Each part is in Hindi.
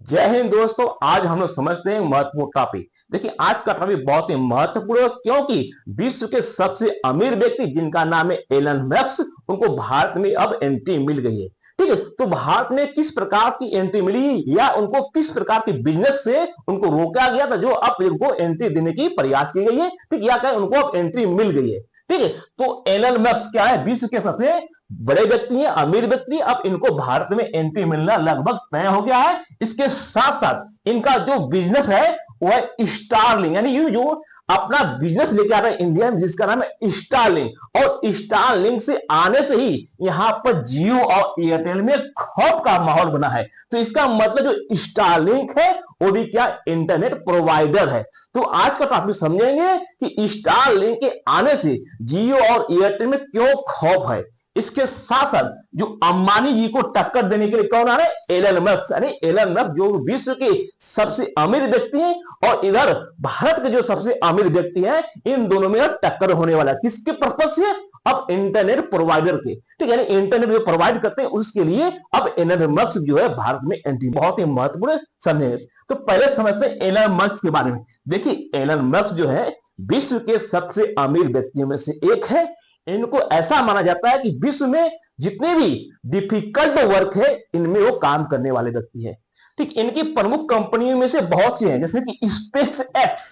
जय हिंद दोस्तों। आज हम लोग समझते हैं महत्वपूर्ण टॉपिक। देखिए, आज का टॉपिक बहुत ही महत्वपूर्ण है क्योंकि विश्व के सबसे अमीर व्यक्ति जिनका नाम है एलन मस्क, उनको भारत में अब एंट्री मिल गई है। ठीक है, तो भारत में किस प्रकार की एंट्री मिली या उनको किस प्रकार के बिजनेस से उनको रोका गया था जो अब उनको एंट्री देने की प्रयास की गई है। ठीक, या कहें उनको अब एंट्री मिल गई है। ठीक है, तो एलन मस्क क्या है, विश्व के सबसे बड़े व्यक्ति हैं, अमीर व्यक्ति। अब इनको भारत में एंट्री मिलना लगभग तय हो गया है। इसके साथ साथ इनका जो बिजनेस है वो है स्टारलिंक, यानी ये जो अपना बिजनेस लेके आ रहा है इंडिया में, जिसका नाम है स्टारलिंक। और स्टारलिंक से आने से ही यहां पर जियो और एयरटेल में खौफ का माहौल बना है। तो इसका मतलब जो स्टारलिंक है वो भी क्या, इंटरनेट प्रोवाइडर है। तो आज का टॉपिक समझेंगे कि स्टारलिंक के आने से जियो और एयरटेल में क्यों खौफ है। इसके साथ साथ जो अंबानी जी को टक्कर देने के लिए कौन आ रहे हैं, एलन मस्क। यानी एलन मस्क जो विश्व के सबसे अमीर व्यक्ति हैं और इधर भारत के जो सबसे अमीर व्यक्ति हैं, इन दोनों में टक्कर होने वाला है। किसके पर्पज से, अब इंटरनेट प्रोवाइडर के। ठीक है, इंटरनेट जो प्रोवाइड करते हैं उसके लिए अब एलन मस्क जो है भारत में एंट्री, बहुत ही महत्वपूर्ण समझेंगे। तो पहले समझते हैं एलन मस्क के बारे में। देखिए, एलन मस्क जो है विश्व के सबसे अमीर व्यक्तियों में से एक है। इनको ऐसा माना जाता है कि विश्व में जितने भी डिफिकल्ट वर्क है इनमें वो काम करने वाले व्यक्ति है। ठीक, इनकी प्रमुख कंपनियों में से बहुत सी हैं, जैसे कि स्पेस एक्स,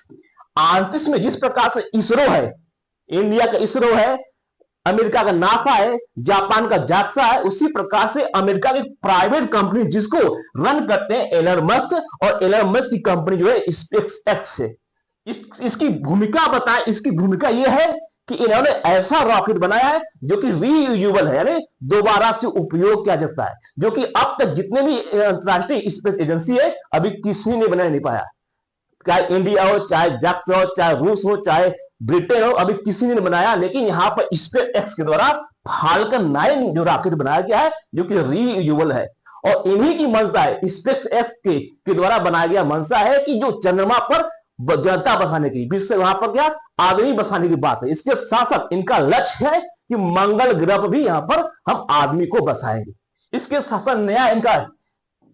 अंतरिक्ष में जिस प्रकार से इसरो है, इंडिया का इसरो है, अमेरिका का नासा है, जापान का जाक्सा है, उसी प्रकार से अमेरिका की प्राइवेट कंपनी जिसको रन करते हैं एलन मस्क, और एलन मस्क की कंपनी जो है स्पेस एक्स है। इसकी भूमिका बताएं। इसकी भूमिका यह है कि इन्होंने ऐसा रॉकेट बनाया है जो कि रीयूजेबल है, यानी दोबारा से उपयोग किया जाता है, जो कि अब तक जितने भी अंतरराष्ट्रीय स्पेस एजेंसी है अभी किसी ने बना नहीं पाया। चाहे इंडिया हो, चाहे जक्स हो, चाहे रूस हो, चाहे ब्रिटेन हो, अभी किसी ने बनाया। लेकिन यहां पर स्पेस एक्स के द्वारा फाल्कन 9 जो रॉकेट बनाया गया है जो कि रीयूजेबल है, और इन्हीं की मंशा है, स्पेस एक्स के द्वारा बनाया गया मंशा है कि जो चंद्रमा पर जनता बसाने की, विश्व वहां पर क्या आदमी बसाने की बात है। इसके साथ साथ इनका लक्ष्य है कि मंगल ग्रह पर भी यहां पर हम आदमी को बसाएंगे। इसके साथ साथ नया इनका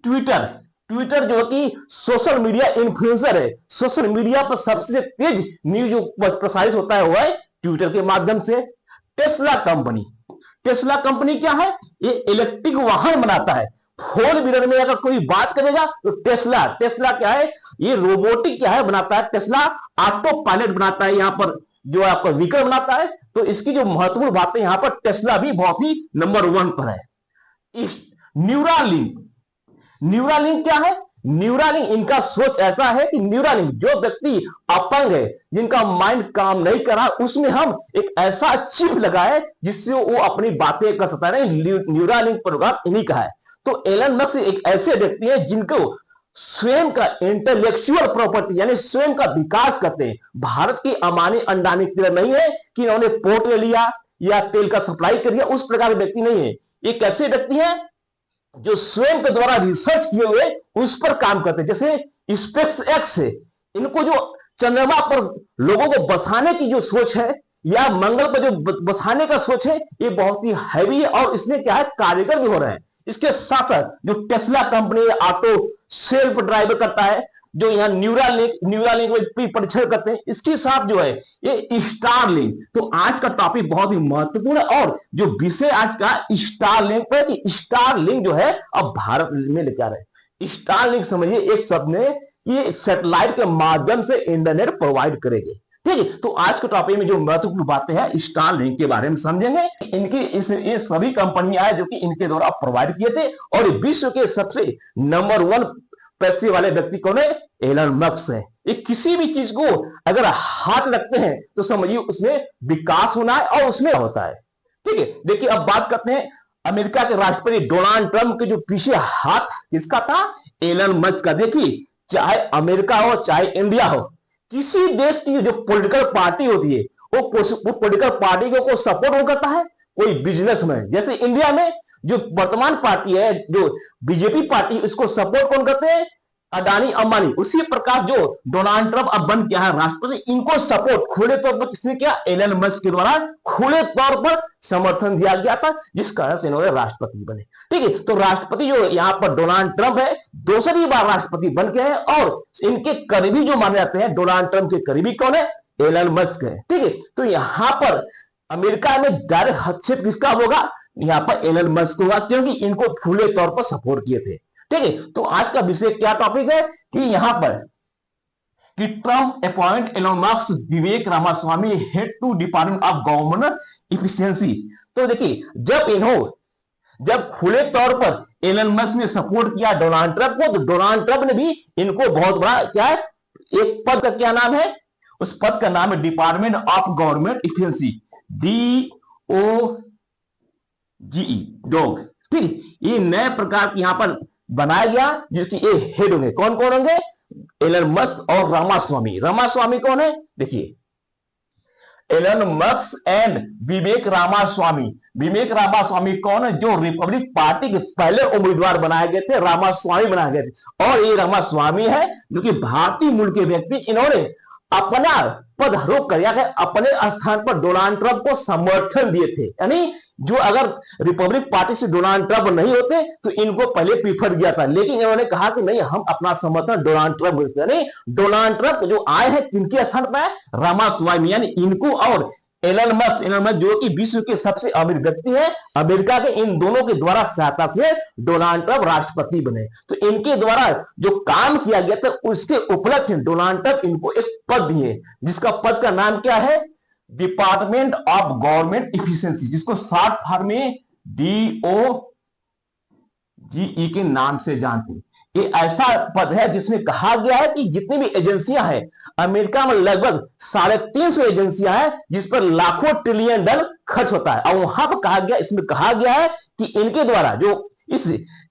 ट्विटर, ट्विटर जो कि सोशल मीडिया इन्फ्लुएंसर है। सोशल मीडिया पर सबसे तेज न्यूज जो प्रसारित होता है वो है ट्विटर के माध्यम से। टेस्ला कंपनी, टेस्ला कंपनी क्या है, ये इलेक्ट्रिक वाहन बनाता है। फोर व्हीलर में अगर कोई बात करेगा तो टेस्ला, टेस्ला क्या है, ये रोबोटिक क्या है बनाता है, टेस्ला ऑटो पायलट बनाता है, यहाँ पर जो आपका व्हीकल बनाता है। तो इसकी जो महत्वपूर्ण बात है, यहाँ पर टेस्ला भी बहुत ही नंबर 1 पर है। न्यूरालिंक, न्यूरालिंक क्या है, न्यूरालिंक इनका सोच ऐसा है कि न्यूरालिंक जो व्यक्ति अपंग है, जिनका माइंड काम नहीं कर रहा, उसमें हम एक ऐसा चिप लगाए जिससे वो अपनी बातें कर सकता है। न्यूरालिंक प्रोग्राम इन्हीं का है। तो एलन मस्क एक ऐसे व्यक्ति हैं जिनको स्वयं का इंटेलेक्चुअल प्रॉपर्टी यानी स्वयं का विकास करते हैं। भारत की अमानी अंडानी की तरह नहीं है कि उन्होंने पोर्ट ले लिया या तेल का सप्लाई कर दिया, उस प्रकार के व्यक्ति नहीं है। ये कैसे व्यक्ति हैं जो स्वयं के द्वारा रिसर्च किए हुए उस पर काम करते हैं। जैसे स्पेस एक्स है, इनको जो चंद्रमा पर लोगों को बसाने की जो सोच है या मंगल पर जो बसाने का सोच है, ये बहुत ही हैवी है और इसमें क्या है, कारीगर भी हो रहे हैं। इसके साथ साथ जो Tesla company auto self driver करता है, जो यहाँ न्यूरालिंक में परीक्षण करते हैं, इसके साथ जो है ये स्टारलिंक। तो आज का टॉपिक बहुत ही महत्वपूर्ण है और जो विषय आज का स्टारलिंक पर, कि स्टारलिंक जो है अब भारत में लेकर आ रहे हैं। स्टारलिंक समझिए एक शब्द में ये सैटेलाइट के माध्यम से इंटरनेट प्रोवाइड करेंगे। ठीक है, तो आज के टॉपिक में जो महत्वपूर्ण बातें हैं स्टारलिंक के बारे में समझेंगे। इनकी ये सभी कंपनियां हैं जो कि इनके द्वारा प्रोवाइड किए थे, और विश्व के सबसे नंबर 1 पैसे वाले व्यक्ति कौन है, एलन मस्क है। ये किसी भी चीज को अगर हाथ लगते हैं तो समझिए उसमें विकास होना है और उसमें होता है। ठीक है, देखिए अब बात करते हैं अमेरिका के राष्ट्रपति डोनाल्ड ट्रंप के जो पीछे हाथ किसका था, एलन मस्क का। देखिए, चाहे अमेरिका हो चाहे इंडिया हो, किसी देश की जो पॉलिटिकल पार्टी होती है वो पॉलिटिकल पार्टी को सपोर्ट करता है कोई बिजनेसमैन। जैसे इंडिया में जो वर्तमान पार्टी है, जो बीजेपी पार्टी, इसको सपोर्ट कौन करते हैं, अडानी अंबानी, उसी प्रकार जो डोनाल्ड ट्रंप अब बन गया है राष्ट्रपति, इनको सपोर्ट खुले तौर पर किसने किया? एलन मस्क के द्वारा खुले तौर पर समर्थन दिया गया था, जिस कारण से इन्होंने राष्ट्रपति बने। ठीक है, तो राष्ट्रपति जो यहां पर डोनाल्ड ट्रंप है, दूसरी बार राष्ट्रपति बन गए हैं, और इनके करीबी जो माने जाते हैं, डोनाल्ड ट्रंप के करीबी कौन है? एलन मस्क है। ठीक है, तो यहां पर अमेरिका में डायरेक्ट हस्तक्षेप किसका होगा? यहां पर एलन मस्क होगा, क्योंकि इनको खुले तौर पर सपोर्ट किए थे। ठीक है, तो आज का विषय क्या टॉपिक है कि यहां पर कि Trump appoint Elon Musk Vivek Ramaswamy head to department of government efficiency. तो देखिए, जब खुले तौर पर एलन मस्क ने सपोर्ट किया डोनाल्ड ट्रंप को, तो डोनाल्ड ट्रंप ने भी इनको बहुत बड़ा क्या है, एक पद का क्या नाम है? उस पद का नाम है department of government efficiency, DOGE, dog. ठीक, ये नए प्रकार की यहां पर बनाया गया, जिसकी ये हेड होंगे। कौन कौन होंगे? एलन मस्क और रामास्वामी। रामास्वामी कौन है? देखिए, एलन मस्क एंड विवेक रामास्वामी। विवेक रामास्वामी कौन है? जो रिपब्लिक पार्टी के पहले उम्मीदवार बनाए गए थे, रामास्वामी बनाए गए थे। और ये रामास्वामी है जो कि भारतीय मूल के व्यक्ति, इन्होंने अपना पद आरोप कर अपने स्थान पर डोनाल्ड ट्रंप को समर्थन दिए थे। यानी जो अगर रिपब्लिक पार्टी से डोनाल्ड ट्रंप नहीं होते तो इनको पहले प्रीफर किया था, लेकिन इन्होंने कहा कि नहीं, हम अपना समर्थन डोनाल्ड ट्रंप देते हैं। नहीं, डोनाल्ड ट्रंप जो आए हैं किनके स्थान पर है? रामास्वामी, यानी इनको और एलन मस्क जो कि विश्व के सबसे अमीर व्यक्ति है अमेरिका के, इन दोनों के द्वारा सहायता से डोनाल्ड ट्रंप राष्ट्रपति बने। तो इनके द्वारा जो काम किया गया था उसके उपलक्ष्य डोनाल्ड ट्रंप इनको एक पद दिए, जिसका पद का नाम क्या है? डिपार्टमेंट ऑफ गवर्नमेंट इफिशियंसी, जिसको शॉर्ट फॉर्म में DOGE के नाम से जानते हैं। ये ऐसा पद है जिसमें कहा गया है कि जितनी भी एजेंसियां हैं अमेरिका में, लगभग 350 एजेंसियां हैं जिस पर लाखों ट्रिलियन डॉलर खर्च होता है। और वहां पर कहा गया, इसमें कहा गया है कि इनके द्वारा जो इस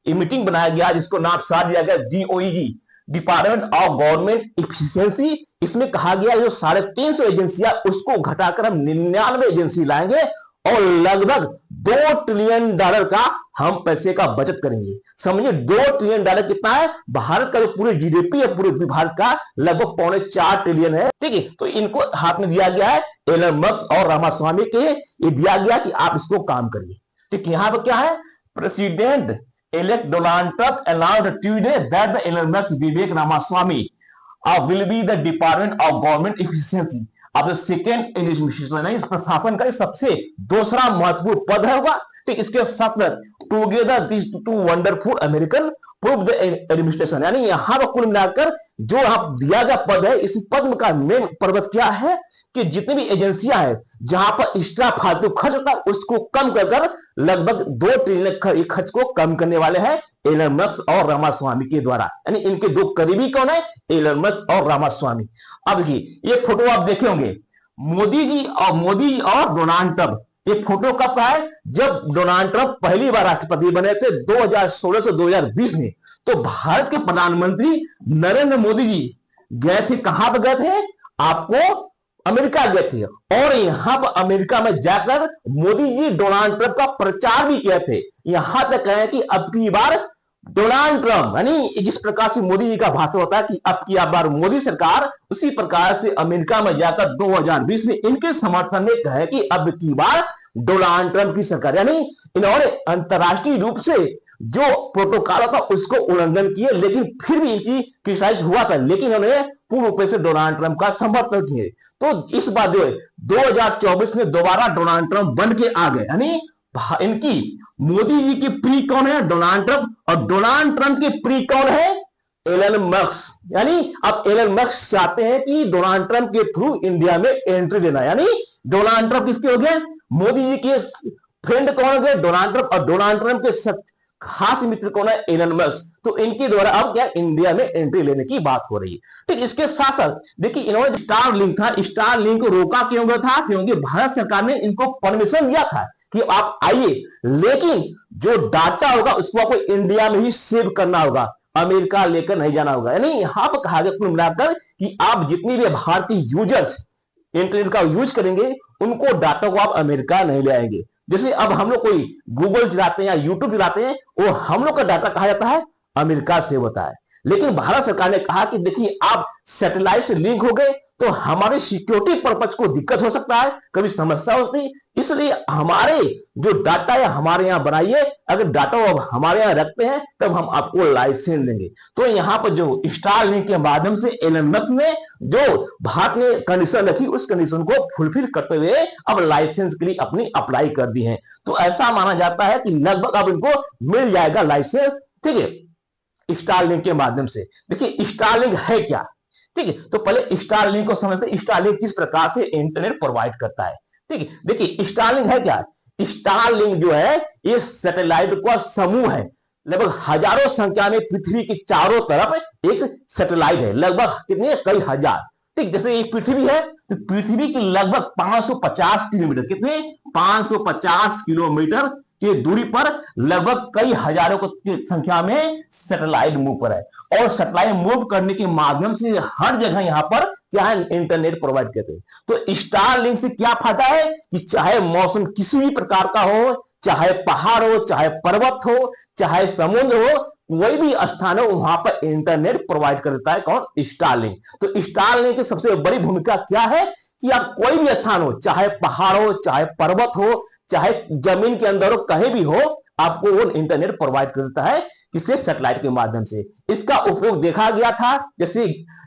मीटिंग बनाया गया, जिसको नाम साथ दिया गया DOGE, department of government efficiency, इसमें कहा गया जो 350 एजेंसियां, उसको घटाकर हम 99 एजेंसी लाएंगे और लगभग $2 ट्रिलियन का हम पैसे का बचत करेंगे। समझिए, $2 ट्रिलियन कितना है? भारत का जो पूरे जीडीपी है पूरे भारत का लगभग 4.25 ट्रिलियन है। ठीक है, तो इनको हाथ में दिया गया है एलन मस्क और रामास्वामी के, ये दिया गया कि आप इसको काम करिए। ठीक, यहां पर क्या है? President elect Donald Trump announced Tuesday that the Elon Musk Vivek Ramaswamy will be the Department of Government Efficiency of the second administration। इस प्रशासन का सबसे दूसरा महत्वपूर्ण पद है होगा। ठीक, इसके साथ together this to wonderful American prove the administration, यानी यहां पर कुल मिलाकर जो आप दिया गया पद है, इस पद का मेन पर्वत क्या है कि जितनी भी एजेंसियां हैं जहां पर एक्स्ट्रा फालतू खर्च होता है उसको कम कर लगभग $2 ट्रिलियन खर्च को कम करने वाले हैं एलन मस्क और रामास्वामी के द्वारा। यानी इनके दो करीबी कौन है? एलन मस्क और रामास्वामी। अब ये फोटो आप देखे होंगे, मोदी जी और डोनाल्ड ट्रंप। ये फोटो कब का है? जब डोनाल्ड ट्रंप पहली बार राष्ट्रपति बने थे 2016 से 2020 में, तो भारत के प्रधानमंत्री नरेंद्र मोदी जी गए थे। कहां पर गए थे? आपको अमेरिका गए थे, और यहां पर अमेरिका में जाकर मोदी जी डोनाल्ड ट्रंप का प्रचार भी किए थे। यहां तक कहे कि अब की बार डोनाल्ड ट्रंप, यानी जिस प्रकार से मोदी जी का भाषण होता है कि अब की बार मोदी सरकार, उसी प्रकार से अमेरिका में जाकर 2020 में इनके समर्थन में कहे कि अब की बार डोनाल्ड ट्रंप की सरकार, यानी इन्होंने अंतरराष्ट्रीय रूप से जो प्रोटोकॉल था उसको उल्लंघन किए, लेकिन फिर भी इनकी क्रिटिसाइज हुआ था, लेकिन उन्होंने पूर्ण रूप से डोनाल्ड ट्रंप का समर्थन किए। तो इस बार जो है 2024 में दोबारा डोनाल्ड ट्रंप बन के आ गए, यानी इनकी मोदी जी की प्री कौन है? Donald Trump. और डोनाल्ड ट्रंप की प्री कौन है? Elon Musk. यानी अब एलन मस्क चाहते हैं कि डोनाल्ड ट्रंप के थ्रू इंडिया में एंट्री देना, यानी डोनाल्ड ट्रंप किसके हो गए? मोदी जी के फ्रेंड कौन हो गए? Donald Trump. और डोनाल्ड ट्रंप के खास मित्र कौन है? Elon Musk. तो इनके द्वारा अब क्या इंडिया में एंट्री लेने की बात हो रही है। फिर इसके साथ साथ देखिए, इन्होंने स्टार लिंक था, स्टार लिंक को रोका क्यों गया था? क्योंकि भारत सरकार ने इनको परमिशन दिया था कि आप आइए, लेकिन जो डाटा होगा उसको आपको इंडिया में ही सेव करना होगा, अमेरिका लेकर नहीं जाना होगा। यानी यहां पर कहा गया कुल मिलाकर कि आप जितनी भी भारतीय यूजर्स इंटरनेट का यूज करेंगे उनको डाटा को आप अमेरिका नहीं ले आएंगे। जैसे अब हम लोग कोई गूगल चलाते हैं या यूट्यूब चलाते हैं, वो हम लोग का डाटा कहा जाता है अमेरिका से होता है, लेकिन भारत सरकार ने कहा कि देखिए आप सैटेलाइट से लिंक हो गए तो हमारे सिक्योरिटी पर्पज को दिक्कत हो सकता है, कभी समस्या होती है, इसलिए हमारे जो डाटा है हमारे यहाँ बनाइए, अगर डाटा अब हमारे यहाँ रखते हैं तब हम आपको लाइसेंस देंगे। तो यहाँ पर जो स्टारलिंक के माध्यम से एलन मस्क ने जो भारत ने कंडीशन रखी उस कंडीशन को फुलफिल करते हुए अब लाइसेंस के लिए अपनी अप्लाई कर दी है। तो ऐसा माना जाता है कि लगभग अब इनको मिल जाएगा लाइसेंस, ठीक है, स्टारलिंक के माध्यम से। देखिए स्टारलिंक है क्या, ठीक है, तो पहले स्टारलिंक को समझते हैं, स्टारलिंक किस प्रकार से इंटरनेट प्रोवाइड करता है। ठीक है, देखिए स्टारलिंक है क्या, स्टारलिंक जो है ये सैटेलाइट का समूह है, लगभग हजारों संख्या में पृथ्वी के चारों तरफ एक सैटेलाइट है, लगभग कितने कई हजार। ठीक, जैसे ये पृथ्वी है तो पृथ्वी की लगभग 550 किलोमीटर, कितने 550 किलोमीटर की दूरी पर लगभग कई हजारों की संख्या में सैटेलाइट मूव पर है, और सैटेलाइट मूव करने के माध्यम से हर जगह यहां पर क्या है इंटरनेट प्रोवाइड करते हैं। तो स्टारलिंक से क्या फायदा है कि चाहे मौसम किसी भी प्रकार का हो, चाहे पहाड़ हो, चाहे पर्वत हो, चाहे समुद्र हो, कोई भी स्थान हो वहां पर इंटरनेट प्रोवाइड कर देता है कौन, स्टारलिंक। तो स्टारलिंक की सबसे बड़ी भूमिका क्या है कि आप कोई भी स्थान हो, चाहे पहाड़ हो, चाहे पर्वत हो, चाहे जमीन के अंदर हो, कहीं भी हो, आपको वो इंटरनेट प्रोवाइड कर देता है, किससे, सैटेलाइट के माध्यम से। इसका उपयोग देखा गया था जैसे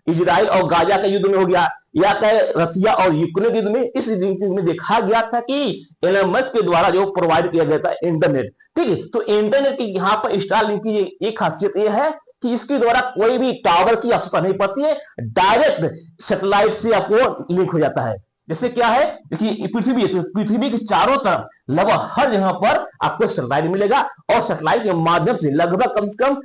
इजराइल और गाजा के युद्ध में हो गया, या कहे रसिया और यूक्रेन के युद्ध में, इस युद्ध में देखा गया था कि एलन मस्क के द्वारा जो प्रोवाइड किया गया था इंटरनेट। ठीक है, तो इंटरनेट की यहाँ पर स्टारलिंक की एक खासियत यह है कि इसके द्वारा कोई भी टावर की आवश्यकता नहीं पड़ती है, डायरेक्ट सैटेलाइट से आपको लिंक हो जाता है। जैसे क्या है, देखिए पृथ्वी है तो पृथ्वी के चारों तरफ लगभग हर जगह पर आपको सैटेलाइट मिलेगा, और सैटेलाइट के माध्यम से लगभग कम से कम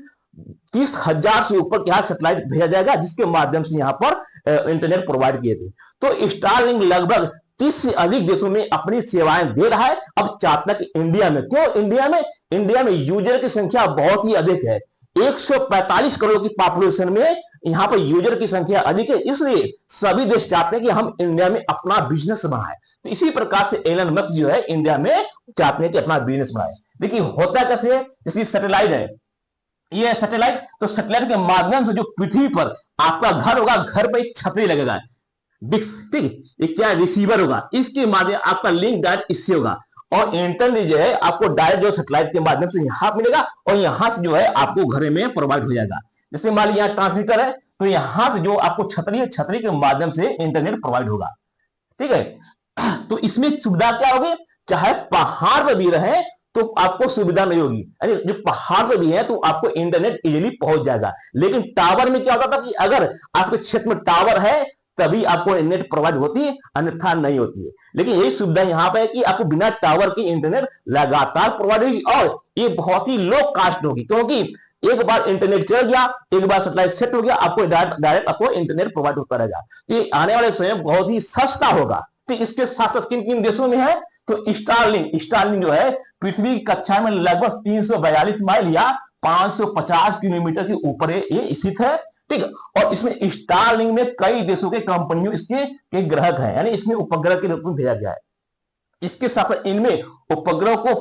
30,000 से ऊपर क्या सैटेलाइट भेजा जाएगा, जिसके माध्यम से यहाँ पर इंटरनेट प्रोवाइड किए थे। तो स्टारलिंक लगभग 30 से अधिक देशों में अपनी सेवाएं दे रहा है। अब चाहता है कि इंडिया में, क्यों इंडिया में यूजर की संख्या बहुत ही अधिक है, 145 करोड़ की पॉपुलेशन में यहां पर यूजर की संख्या अधिक है, इसलिए सभी देश चाहते हैं कि हम इंडिया में अपना बिजनेस बढ़ाएं। तो इसी प्रकार से एलन मस्क जो है इंडिया में चाहते हैं कि अपना बिजनेस बढ़ाएं। देखिए होता कैसे है, जैसे सैटेलाइट है, ये सैटेलाइट, तो सैटेलाइट के माध्यम से जो पृथ्वी पर आपका घर होगा, घर पर एक छतरी लगेगा, डिक्स, ठीक है, ये क्या रिसीवर होगा, इसके माध्यम आपका लिंक डायरेक्ट इससे होगा, और इंटरनेट जो है आपको डायरेक्ट जो सैटेलाइट के माध्यम से यहां मिलेगा, और यहां से जो है आपको घर में प्रोवाइड हो जाएगा। जैसे मान लीजिए यहाँ ट्रांसमीटर है, तो यहां से जो आपको छतरी है, छतरी के माध्यम से इंटरनेट प्रोवाइड होगा। ठीक है, तो इसमें सुविधा क्या होगी, चाहे पहाड़ पर भी रहे तो आपको सुविधा नहीं होगी, अरे जो पहाड़ पर भी है तो आपको इंटरनेट इजीली पहुंच जाएगा। लेकिन टावर में क्या होता था कि अगर आपके क्षेत्र में टावर है तभी आपको इंटरनेट प्रोवाइड होती है, अन्यथा नहीं होती है। लेकिन यही सुविधा यहाँ पे है कि आपको बिना टावर की इंटरनेट लगातार प्रोवाइड होगी, और ये बहुत ही लो कास्ट होगी, क्योंकि एक बार इंटरनेट चल गया, एक बार सैटेलाइट सेट हो गया, आपको डायरेक्ट आपको इंटरनेट प्रोवाइड होता रहेगा। तो ये आने वाले समय बहुत ही सस्ता होगा। तो इसके साथ साथ किन किन देशों में है, तो स्टारलिंक जो है पृथ्वी की कक्षा में लगभग 342 माइल या 550 किलोमीटर के ऊपर ये स्थित है। ठीक है, और इसमें स्टारलिंक में कई देशों के कंपनियों इसके ग्राहक हैं, यानी इसमें उपग्रह के रूप में भेजा गया है। इसके साथ इनमें उपग्रह को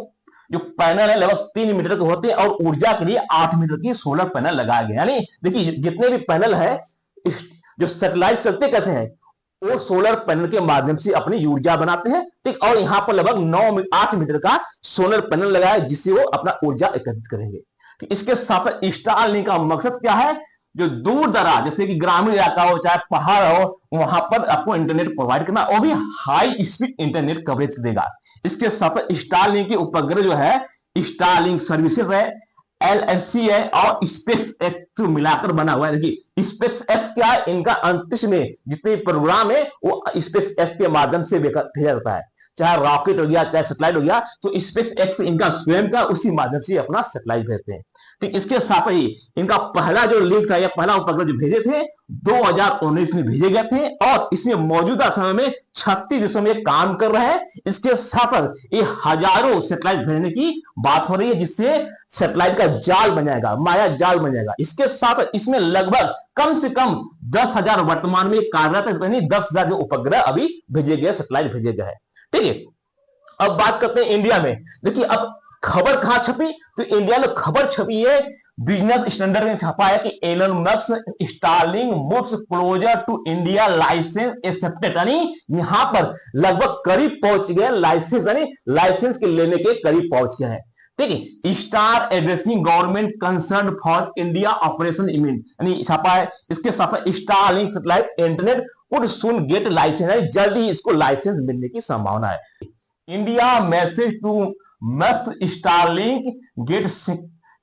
जो पैनल है लगभग 3 मीटर के होते हैं, और ऊर्जा के लिए 8 मीटर की सोलर पैनल लगाया गया। यानी देखिए जितने भी पैनल है, जो सैटेलाइट चलते कैसे हैं, वो सोलर पैनल के माध्यम से अपनी ऊर्जा बनाते हैं। ठीक, और यहां पर लगभग 8 मीटर का सोलर पैनल लगाया है, जिससे वो अपना ऊर्जा एकत्रित करेंगे। इसके साथ स्टारलिंक का मकसद क्या है, जो दूर दराज जैसे कि ग्रामीण इलाका हो, चाहे पहाड़ हो, वहां पर आपको इंटरनेट प्रोवाइड करना, वो भी हाई स्पीड इंटरनेट कवरेज देगा। इसके साथ स्टारलिंक के उपग्रह जो है स्टारलिंक सर्विसेज है, LSC है, और स्पेस एक्स मिलाकर बना हुआ है। देखिए स्पेस एक्स क्या है, इनका अंतरिक्ष में जितने प्रोग्राम है वो स्पेस एक्स के माध्यम से भेजा जाता है, चाहे रॉकेट हो गया, चाहे सैटेलाइट हो गया, तो स्पेस एक्स इनका स्वयं का उसी माध्यम से अपना सैटेलाइट भेजते हैं। ठीक, इसके साथ ही इनका पहला जो लिंक था या पहला उपग्रह जो भेजे थे 2019 में भेजे गए थे, और इसमें मौजूदा समय में 36 देशों में काम कर रहे हैं। इसके साथ ये हजारों सैटेलाइट भेजने की बात हो रही है, जिससे सैटेलाइट का जाल बन जाएगा, माया जाल बन जाएगा। इसके साथ इसमें लगभग कम से कम 10,000 वर्तमान में कार्यरत है, 10,000 जो उपग्रह अभी भेजे गए, सैटेलाइट भेजे गए हैं। ठीक है, अब बात करते हैं इंडिया में। देखिए अब खबर कहां छपी, तो इंडिया में खबर छपी है बिजनेस स्टैंडर्ड में छपा है कि Elon Musk Starlink moves closer to India licence accepted, यानी यहां पर लगभग करीब पहुंच गए लाइसेंस, यानी लाइसेंस के लेने के करीब पहुंच गए हैं। ठीक है, star addressing government concern for India operation imminent, यानी छपा है। इसके साथ Starlink satellite internet would soon get license, जल्द ही इसको लाइसेंस मिलने की संभावना है। India message to must Starlink get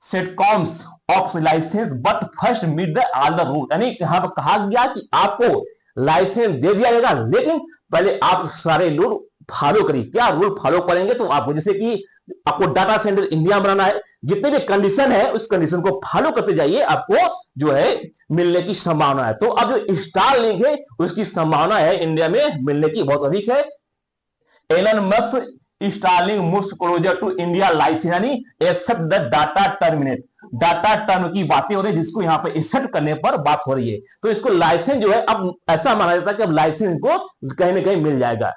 satcoms of license but first meet the all the rule, यानी यहां पर कहा गया कि आपको लाइसेंस दे दिया जाएगा, लेकिन पहले आप सारे रूल फॉलो करिए। क्या रूल फॉलो करेंगे? तो आपको जैसे कि आपको डाटा सेंटर इंडिया में बनाना है, जितने भी कंडीशन है उस कंडीशन को फॉलो करते जाइए, आपको जो है मिलने की संभावना है। तो अब जो स्टार लिंक है उसकी संभावना है इंडिया में मिलने की बहुत अधिक है। Elon Musk Starlink moves closer to India license, यानी accept the data terminate, data term की बातें हो रही है, जिसको यहाँ पे एक्सेप्ट करने पर बात हो रही है। तो इसको लाइसेंस जो है अब ऐसा माना जाता है कि अब लाइसेंस को कहीं ना कहीं मिल जाएगा,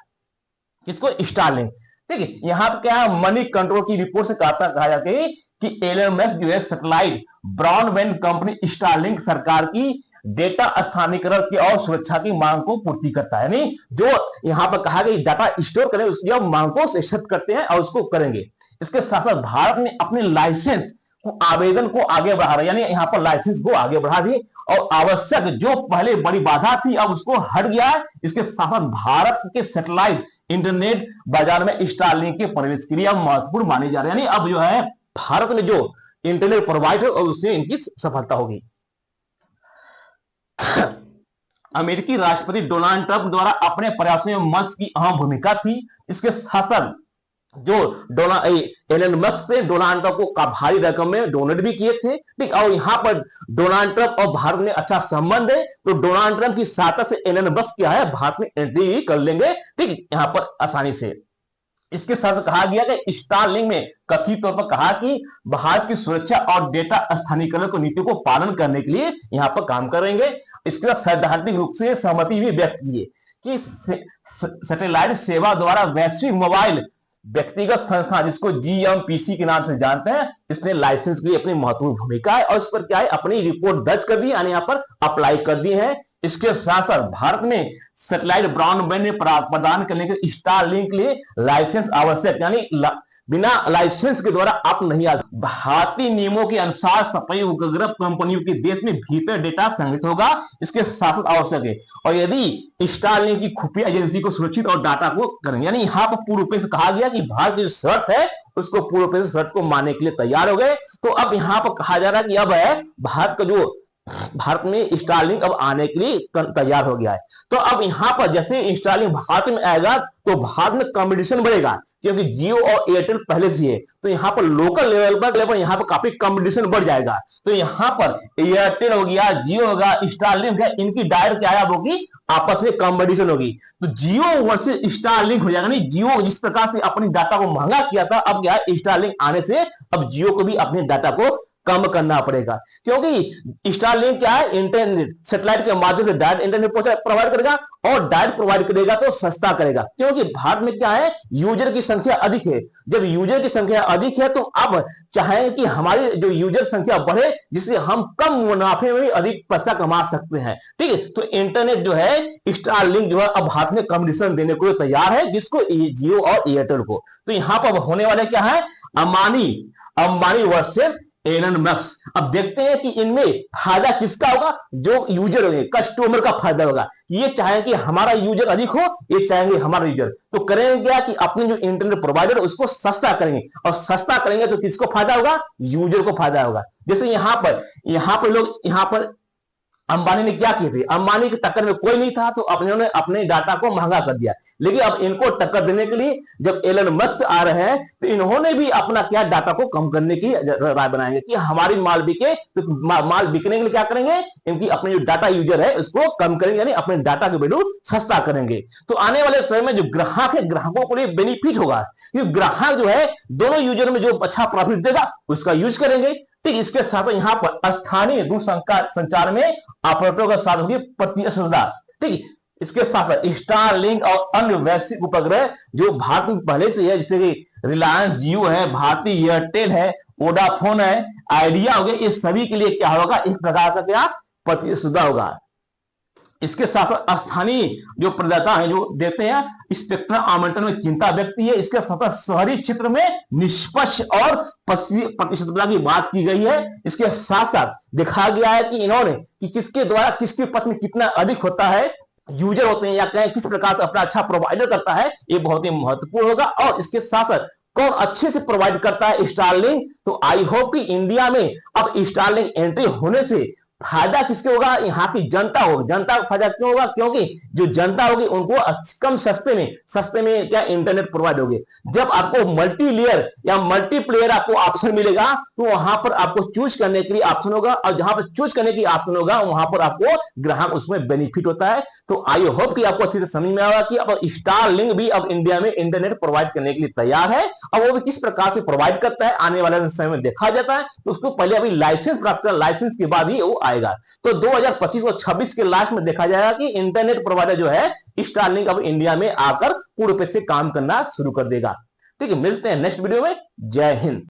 किसको? स्टारलिंक। ठीक है, यहां पर क्या मनी कंट्रोल की रिपोर्ट से कहा जाता है कि एलन मस्क जो है सैटेलाइट ब्रॉडबैंड कंपनी स्टारलिंक सरकार की डेटा स्थानीयकरण की और सुरक्षा की मांग को पूर्ति करता है, यानी जो यहां पर कहा गया डाटा स्टोर करें उसकी अब मांग को एक्सेप्ट करते हैं और उसको करेंगे। इसके साथ साथ भारत ने अपने लाइसेंस को आवेदन को आगे बढ़ा रहा है, यानी यहां पर लाइसेंस को आगे बढ़ा दिए और आवश्यक जो पहले बड़ी बाधा थी अब उसको हट गया है। इसके साथ साथ भारत के सैटेलाइट इंटरनेट बाजार में स्टारलिंक के प्रवेश के लिए अब महत्वपूर्ण माने जा रहे हैं, यानी अब जो है भारत में जो इंटरनेट प्रोवाइडर और उसमें इनकी सफलता होगी। अमेरिकी राष्ट्रपति डोनाल्ड ट्रंप द्वारा अपने प्रयासों में मस्क की अहम भूमिका थी। इसके साथ साथ जो एलन मस्क ने डोनाल्ड ट्रंप को भारी रकम में डोनेट भी किए थे। ठीक, और यहां पर डोनाल्ड ट्रंप और भारत में अच्छा संबंध है, तो डोनाल्ड ट्रंप की सहायता से एलन मस्क क्या है भारत में एंट्री कर लेंगे, ठीक, यहां पर आसानी से। इसके साथ कहा गया कि स्टारलिंक में कथित तौर पर कहा कि भारत की सुरक्षा और डेटा स्थानीयकरण की नीति को पालन करने के लिए यहां पर काम करेंगे। इसके साथ सैद्धांतिक रूप से सहमति भी व्यक्त की है कि सैटेलाइट सेवा द्वारा वैश्विक मोबाइल व्यक्तिगत संस्था, जिसको जीएमपीसी के नाम से जानते हैं, इसने लाइसेंस की अपनी महत्वपूर्ण भूमिका है और इस पर क्या है अपनी रिपोर्ट दर्ज कर दी, यानी यहां पर अप्लाई कर दी है। इसके साथ साथ भारत में सैटेलाइट ब्रॉडबैंड प्रदान करने के स्टारलिंक के लिए लाइसेंस आवश्यक, यानी बिना लाइसेंस के द्वारा आप नहीं आ सकते। भारतीय नियमों के अनुसार सफाई उपग्रह कंपनियों के देश में भीतर डेटा संग्रहित होगा, इसके साथ साथ आवश्यक है। और यदि स्टारलिंक की खुफिया एजेंसी को सुरक्षित और डाटा को करेंगे, यानी यहाँ पर पूर्व रूप से कहा गया कि भारत की शर्त है उसको पूर्व रूप से शर्त को मानने के लिए तैयार हो गए। तो अब यहाँ पर कहा जा रहा है कि अब है भारत का जो भारत में स्टारलिंक अब आने के लिए तैयार हो गया है। तो अब यहां पर जैसे स्टारलिंक भारत में आएगा तो भारत में कंपटीशन बढ़ेगा, क्योंकि जियो और एयरटेल पहले से है, तो यहां पर लोकल लेवल पर यहां पर काफी कंपटीशन बढ़ जाएगा। तो यहां पर एयरटेल हो गया, जियो होगा, स्टारलिंक हो गया, इनकी डायरेक्ट क्या होगी आपस में कंपटीशन होगी। तो जियो वर्सेस स्टारलिंक हो जाएगा, नहीं जियो जिस प्रकार से अपनी डाटा को महंगा किया था, अब क्या है स्टारलिंक आने से अब जियो को भी अपने डाटा को कम करना पड़ेगा, क्योंकि स्टारलिंक क्या है इंटरनेट सैटेलाइट के माध्यम से डायरेक्ट इंटरनेट प्रोवाइड करेगा और डायरेक्ट प्रोवाइड करेगा तो सस्ता करेगा, क्योंकि भारत में क्या है यूजर की संख्या अधिक है। जब यूजर की संख्या अधिक है तो अब चाहे कि हमारी जो यूजर संख्या बढ़े, जिससे हम कम मुनाफे में अधिक पैसा कमा सकते हैं। ठीक है, तो इंटरनेट जो है स्टारलिंक जो है अब भारत में कंपटीशन देने को तैयार है, जिसको जियो और एयरटेल को। तो यहां पर होने वाले क्या है अंबानी वर्सेस एलन मस्क। अब देखते हैं कि इनमें फायदा किसका होगा, जो यूजर होंगे कस्टमर का फायदा होगा। ये चाहेंगे कि हमारा यूजर अधिक हो, ये चाहेंगे हमारा यूजर, तो करेंगे क्या कि अपने जो इंटरनेट प्रोवाइडर उसको सस्ता करेंगे, और सस्ता करेंगे तो किसको फायदा होगा, यूजर को फायदा होगा। जैसे यहां पर लोग यहां पर अंबानी ने क्या किए थे, अंबानी की टक्कर में कोई नहीं था तो अपने अपने डाटा को महंगा कर दिया। लेकिन अब इनको टक्कर देने के लिए जब एलन मस्क आ रहे हैं तो इन्होंने भी अपना क्या डाटा को कम करने की राय बनाएंगे कि हमारी माल बिके, तो माल बिकने के लिए क्या करेंगे, इनकी अपने जो डाटा यूजर है उसको कम करेंगे, यानी अपने डाटा के वैल्यू सस्ता करेंगे। तो आने वाले समय में जो ग्राहक है ग्राहकों के लिए बेनिफिट होगा, क्योंकि ग्राहक जो है दोनों यूजर में जो अच्छा प्रॉफिट देगा उसका यूज करेंगे। ठीक, इसके साथ यहां पर स्थानीय दूरसंचार में ऑपरेटरों के साथ होगी प्रतिस्पर्धा। ठीक, इसके साथ स्टारलिंक और अन्य वैश्विक उपग्रह जो भारत में पहले से है, जैसे कि रिलायंस जियो है, भारतीय एयरटेल है वोडाफोन है, आइडिया हो गया, ये सभी के लिए क्या होगा, एक प्रकार का क्या प्रतिस्पर्धा होगा। इसके साथ साथ स्थानीय जो प्रदाता है जो देते हैं स्पेक्ट्रम आवंटन में चिंता व्यक्त की है। इसके साथ शहरी क्षेत्र में निष्पक्ष और प्रतिस्पर्धा की बात की गई है। इसके साथ साथ देखा गया है कि इन्होंने कि किसके द्वारा किसके पक्ष में कितना अधिक होता है यूजर होते हैं या कहें किस प्रकार से अपना अच्छा प्रोवाइडर करता है, ये बहुत ही महत्वपूर्ण होगा। और इसके साथ साथ कौन अच्छे से प्रोवाइड करता है स्टारलिंक, तो आई होप कि इंडिया में अब स्टारलिंक एंट्री होने से फायदा किसके होगा, यहाँ की जनता होगी। जनता का फायदा क्यों होगा, क्योंकि जो जनता होगी उनको कम सस्ते में क्या इंटरनेट प्रोवाइड होगी। जब आपको मल्टी लेयर या मल्टीप्लेयर आपको ऑप्शन मिलेगा तो वहां पर आपको चूज करने के लिए ऑप्शन होगा, और जहां पर चूज करने की ऑप्शन होगा वहां पर आपको ग्राहक उसमें बेनिफिट होता है। तो आई होप कि आपको अच्छे से समझ में आएगा कि अब स्टारलिंक भी अब इंडिया में इंटरनेट प्रोवाइड करने के लिए तैयार है। अब वो भी किस प्रकार से प्रोवाइड करता है आने वाले समय में देखा जाता है। तो उसको पहले अभी लाइसेंस प्राप्त करना, लाइसेंस के बाद ही वो आएगा। तो 2025 और 26 के लास्ट में देखा जाएगा कि इंटरनेट प्रोवाइडर जो है स्टारलिंक अब इंडिया में आकर पूर्ण रूप से काम करना शुरू कर देगा। ठीक है, मिलते हैं नेक्स्ट वीडियो में। जय हिंद।